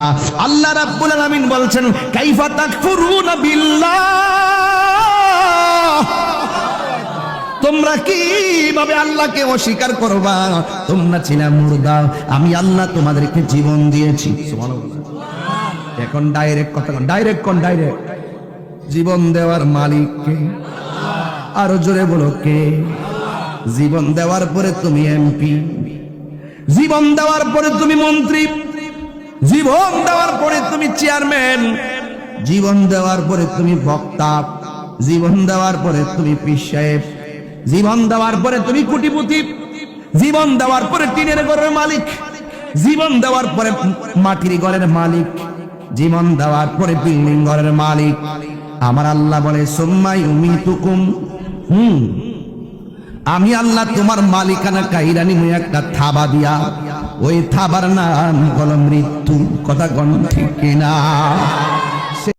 আল্লাহ রাব্বুল আলামিন বলছেন কাইফা তাকফুরুনা বিল্লাহ, তোমরা কিভাবে আল্লাহকে অস্বীকার করবা? তোমরা ছিলে মুর্দা, আমি আল্লাহ তোমাদেরকে জীবন দিয়েছি। সুবহানাল্লাহ। এখন ডাইরেক্ট কথা কোন, ডাইরেক্ট কোন, ডাইরেক্ট। জীবন দেওয়ার মালিক কে? আরো জোরে বলো কে? জীবন দেওয়ার পরে তুমি এমপি, জীবন দেওয়ার পরে তুমি মন্ত্রী, জীবন দেওয়ার পরে তুমি চেয়ারম্যান, জীবন দেওয়ার পরে তুমি বক্তা, জীবন দেওয়ার পরে তুমি পীর সাহেব, জীবন দেওয়ার পরে তুমি কোটিপতি, জীবন দেওয়ার পরে টিনের ঘরের মালিক, জীবন দেওয়ার পরে মাটির ঘরের মালিক, জীবন দেওয়ার পরে বিল্ডিং ঘরের মালিক। আমার আল্লাহ বলে সুম্মা ইউমিতুকুম, আমি আল্লাহ তোমার মালিকানা কাইরানি মুই একটা থাবা দিয়া, ওই থাবার নাম হলো মৃত্যু। কথা কোন ঠিক কিনা?